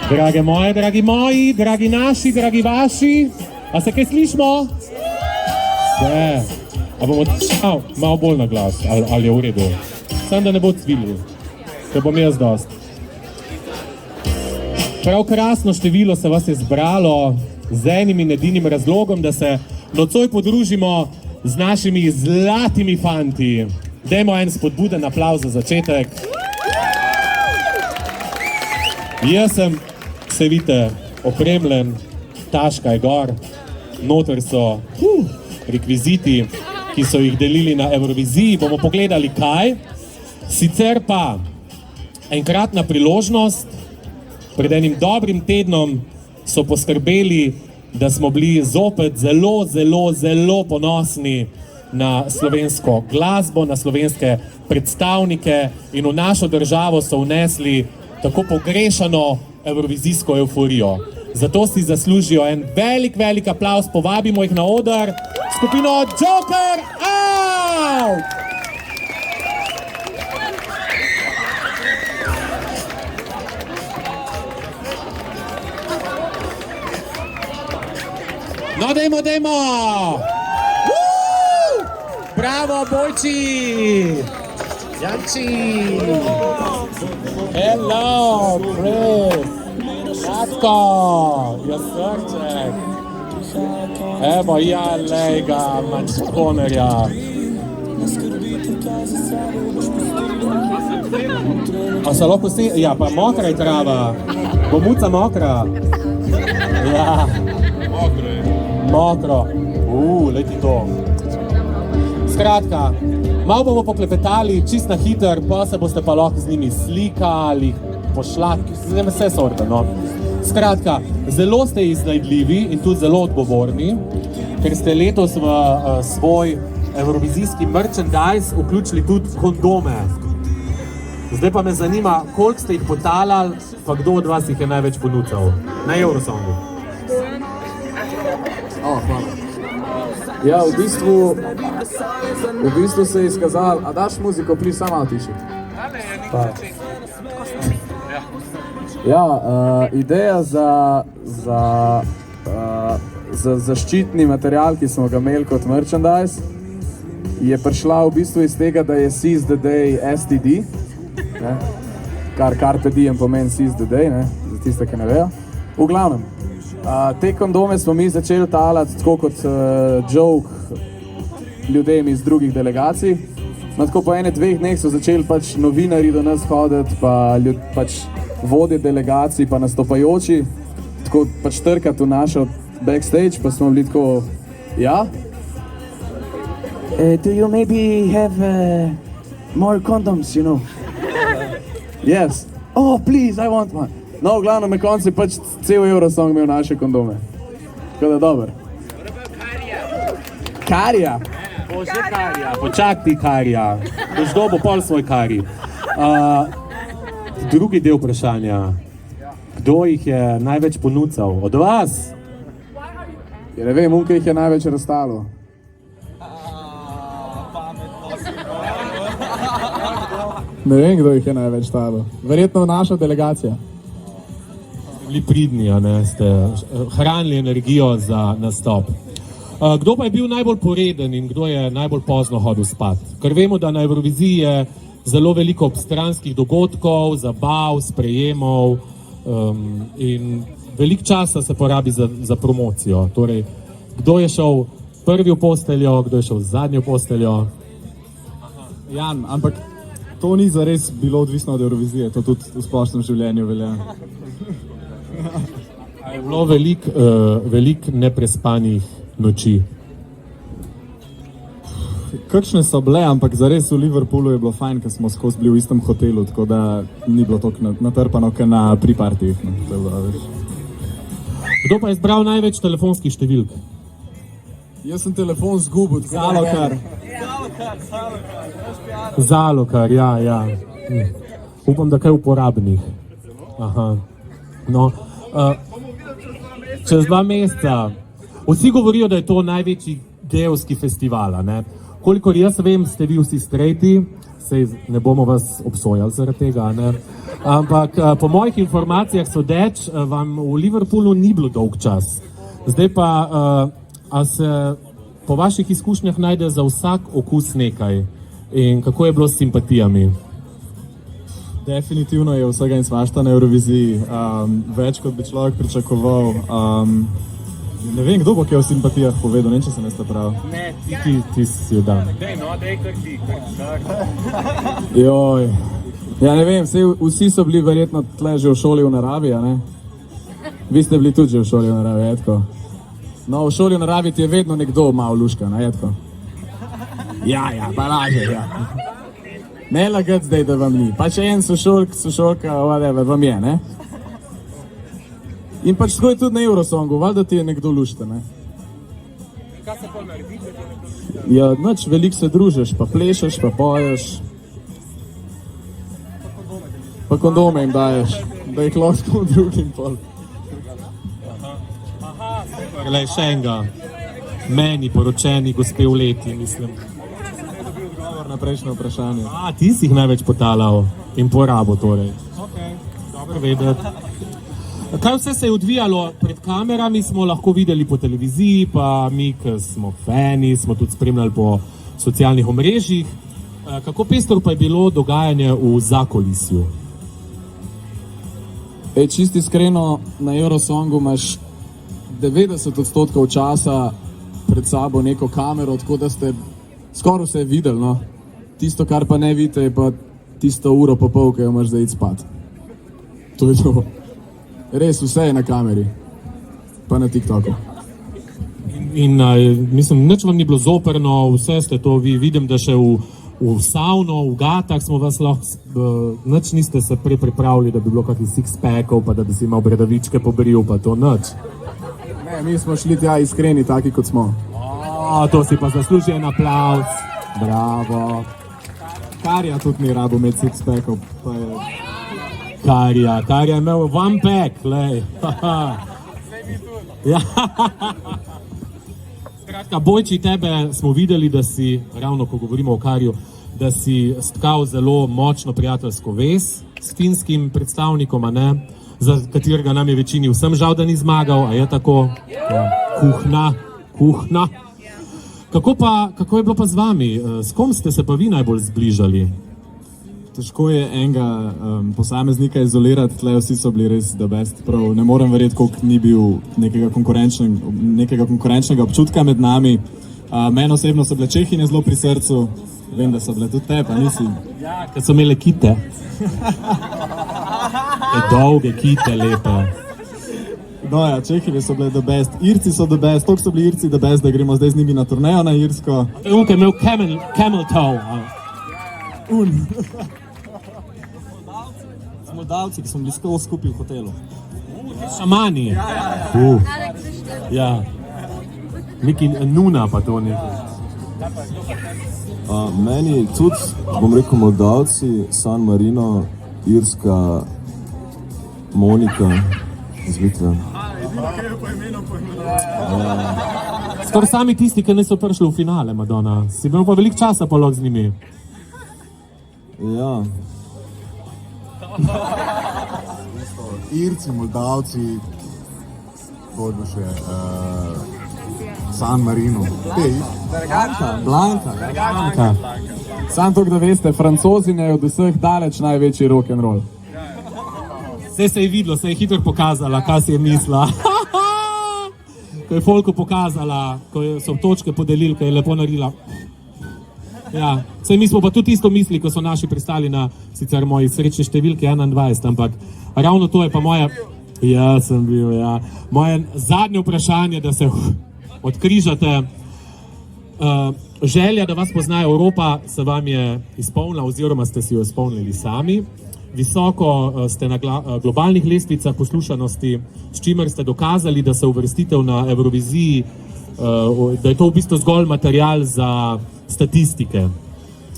Drage moje, dragi moji, dragi naši, dragi vaši, a se kaj slišimo? Vse. A bomo malo bolj na glas, ali je v redu? Sam da ne bo cvili, ker bom jaz dost. Prav krasno število se vas je zbralo z enim in edinim razlogom, da se nocoj podružimo z našimi zlatimi fanti. Dajmo en spodbuden aplavz za začetek. Jaz sem, se vidite, opremljen, taška je gor, noter so rekviziti, ki so jih delili na Evroviziji. Bomo pogledali kaj. Sicer pa enkratna priložnost, pred enim dobrim tednom so poskrbeli, da smo bili zopet zelo ponosni na slovensko glasbo, na slovenske predstavnike in v našo državo so vnesli tako pogrešano evrovizijsko euforijo. Zato si zaslužijo en velik aplavz, povabimo jih na oder, skupino Joker Out! No, dajmo! Bravo, Bojči! Janči! Hello, Chris! Natko! Jasrček! Evo, ja, lej ga, mančkonerja! A se lahko si... Ja, pa mokra je trava! Bo muca mokra! Ja! Mokro! Leti to! Skratka, malo bomo poklepetali, čist na hiter, pa se boste pa lahko z njimi slikali, pošlatki, vse sorte, no. Skratka, zelo ste iznajdljivi in tudi zelo odgovorni, ker ste letos v svoj evrovizijski merchandise vključili tudi kondome. Zdaj pa me zanima, koliko ste jih potalali, pa kdo od vas jih je največ ponudil na Eurosongu? Hvala. Ja, v bistvu se je izkazalo, a daš muziko, pli sama otiši? Ja, ideja za zaščitni material, ki smo ga imeli kot merchandise, je prišla v bistvu iz tega, da je Seize the Day STD, ne? Kar Carpe Diem pomeni Seize the Day, ne? Za tiste, ki ne vejo. V glavnem, te kondome smo mi začeli talati tako kot joke ljudem iz drugih delegacij. No, tako po 1-2 dneh so začeli pač novinarji do nas hoditi, pa pač vodje delegacij, pa nastopajoči, tako pač trkati v našo backstage, pa smo bili tako, ja? Do you maybe have more condoms, you know? Yes. Oh, please, I want one. No, v glavnem, na koncu je pač cel Eurosong imel naše kondome. Tako da dober. Karija? Bože Karija, počak ti Karija. Boš dobo pol svoj Kari. Drugi del vprašanja. Kdo jih je največ ponudil? Od vas? Ja, ne vem, unke jih je največ razstalo. Ne vem, kdo jih je največ stalo. Verjetno naša delegacija. Bili pridni, a ne, ste hranili energijo za nastop. Kdo pa je bil najbolj poreden in kdo je najbolj pozno hodil spat? Ker vemo, da na Evroviziji je zelo veliko obstranskih dogodkov, zabav, sprejemov in veliko časa se porabi za promocijo. Torej, kdo je šel prvi v posteljo, kdo je šel zadnji v posteljo? Jan, ampak to ni zares bilo odvisno od Eurovizije, to tudi v splošnem življenju velja. Je bilo veliko neprespanih noči? Kakšne so bile, ampak zares v Liverpoolu je bilo fajn, ker smo skozi bili v istem hotelu, tako da ni bilo toliko natrpano, kot na pre-partijih. Kdo pa je zbral največ telefonskih številk? Jaz sem telefon zgubil, Zalokar. Zalokar, ja. Upam, da kaj uporabnih. Aha. No, čez 2 meseca. Vsi govorijo, da je to največji geovski festival, ne? Kolikor jaz vem, ste vi vsi strejti, sej ne bomo vas obsojali zaradi tega, ne? Ampak po mojih informacijah sodeč, vam v Liverpoolu ni bilo dolg čas. Zdaj pa, a se po vaših izkušnjah najde za vsak okus nekaj in kako je bilo s simpatijami? Definitivno je vsega in svašta na Euroviziji, več kot bi človek pričakoval. Ne vem, kdo bo kaj o simpatijah povedal, ne če se ne sta prav. Ne, ti si jo dan. Joj. Ja, ne vem, vsi so bili verjetno tle že v šoli v naravi, a ne? Vi ste bili tudi že v šoli v naravi, je tako? No, v šoli v naravi ti je vedno nekdo malo luška, ne, je tako? Ja, pa laže, ja. Ne lagati zdaj, da vam ni. Pa če en sošolka, whatever, vam je, ne? In pač tako je tudi na Eurosongu, valjda ti je nekdo lušta, ne? Kaj se pol naredi? Ja, nič, veliko se družiš, pa plešeš, pa poješ. Pa kondome jim daješ, da jih lahko drugim pol. Glej, še enega. Meni poročeni gospe v leti, mislim. Odgovor na prejšnje vprašanje. Ti si jih največ potalal in porabo torej. Dobro vedeti. Kaj vse se je odvijalo pred kamerami, smo lahko videli po televiziji, pa mi, ki smo fani, smo tudi spremljali po socialnih omrežjih. Kako pestro pa je bilo dogajanje v zakulisju? Čisto iskreno, na Eurosongu imaš 90% časa pred sabo neko kamero, tako da ste skoraj vse videli, no. Tisto, kar pa ne vidite, je pa tisto uro pa pol, ki jo imaš za iti spat. To je to. Res, vse je na kameri, pa na TikToku. In mislim, nič vam ni bilo zoprno, vse ste to vi, vidim, da še v savno, v gatah smo vas lahko, nič niste se prej pripravili, da bi bilo kakih six-packov, pa da bi si imel bradavičke pobril, pa to nič. Ne, mi smo šli tja iskreni, taki kot smo. To si pa zasluži en aplavz, bravo. Karja tudi ni rabo imeti six-packov, pa je... Karja je imel one pack, lej. Ja. Skratka, Bojči, tebe smo videli, da si, ravno ko govorimo o Karju, da si stkal zelo močno prijateljsko vez s finskim predstavnikom, a ne? Za katerega nam je večini vsem žal, da ni zmagal, a je tako? Ja. Kuhna. Kako je bilo pa z vami? S kom ste se pa vi najbolj zbližali? Težko je enega posameznika izolirati, tle vsi so bili res the best, prav ne morem verjeti, koliko ni bil nekega konkurenčnega občutka med nami. Meni osebno so bile Čehinje zelo pri srcu, vem, da so bile tudi te, pa nisi. Ja, ker so imele kite. Dolge kite, lepe. No ja, Čehinje so bile the best, Irci so the best, toliko so bili Irci the best, da gremo zdaj z njimi na turnejo na Irsko. Unke imel camel toe. Moldavci, ki smo bili skupaj v hotelu. Šamani. Ja. Neki nuna pa to nekaj. Meni tudi, bom rekel, Moldavci, San Marino, Irska, Monika z Litve. Skoraj sami tisti, ki niso prišli v finale, Madonna. Si bil pa veliko časa polog z njimi. Ja. Irci, Moldavci, bodo še San Marino. Blanka. Sam to, da veste, Francozine je od vseh daleč največji rock'n'roll. Vse se je videlo, se je hitro pokazala, kaj si je mislila. Ko je Folko pokazala, ko so točke podelili, ko je lepo naredila. Ja, saj mi smo pa tudi isto mislili, ko so naši pristali na sicer moji srečni številki 21, ampak ravno to je pa moja... Ja, sem bil, ja. Moje zadnje vprašanje, da se odkrižate. Želja, da vas pozna Evropa, se vam je izpolnila, oziroma ste si jo izpolnili sami. Visoko ste na globalnih lestvicah poslušanosti, s čimer ste dokazali, da se uvrstitev na Evroviziji, da je to v bistvu zgolj material za statistike.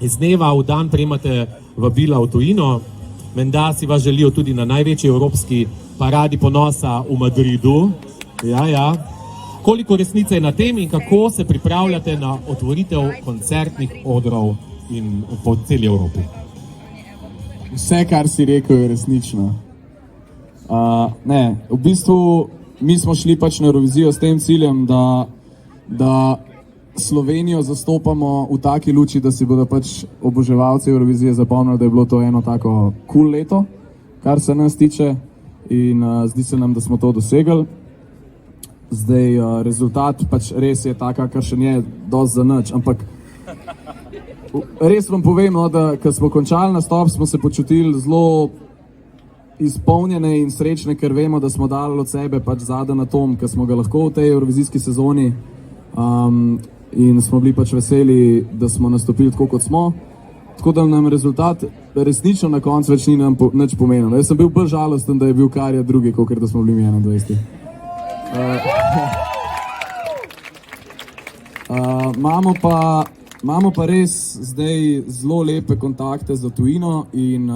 Iz dneva v dan prejmate vabila v tujino, menda si vas želijo tudi na največji evropski paradi ponosa v Madridu. Ja. Koliko resnice je na tem in kako se pripravljate na otvoritev koncertnih odrov in po celi Evropi? Vse, kar si rekel, je resnično. Ne, v bistvu mi smo šli pač na Eurovizijo s tem ciljem, da Slovenijo zastopamo v taki luči, da si bodo pač oboževalci Eurovizije zapomnili, da je bilo to eno tako cool leto, kar se nas tiče, in zdi se nam, da smo to dosegli. Zdaj, rezultat pač res je taka, kar še nije dosti za nič, ampak res vam povem, no, da ko smo končali nastop, smo se počutili zelo izpolnjene in srečne, ker vemo, da smo dali od sebe pač zadnji atom, ker smo ga lahko v tej eurovizijski sezoni, in smo bili pač veseli, da smo nastopili tako, kot smo. Tako da nam rezultat resnično na koncu več ni nam nič pomenil. Jaz sem bil bolj žalosten, da je bil Karja drugi, kot da smo bili mi 21. Imamo pa res zdaj zelo lepe kontakte za tujino in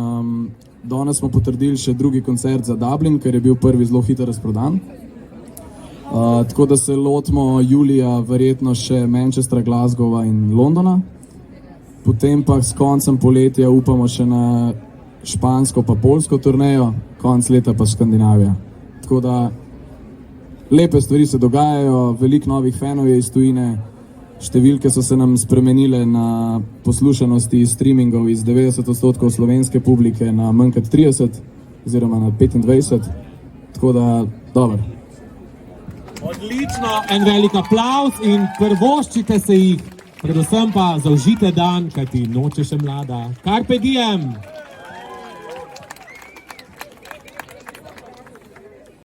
danes smo potrdili še drugi koncert za Dublin, ker je bil prvi zelo hitro razprodan. Tako da se lotimo julija verjetno še Manchestra, Glasgowa in Londona. Potem pa s koncem poletja upamo še na špansko pa polsko turnejo, konc leta pa Skandinavija. Tako da lepe stvari se dogajajo, veliko novih fanov je iz tujine, številke so se nam spremenile na poslušanosti streamingov iz 90% slovenske publike na manj kot 30 oziroma na 25, tako da dobro. Odlično, en velik aplavz in prvoščite se jih, predvsem pa zaužite dan, kajti noč je še mlada. Carpe diem!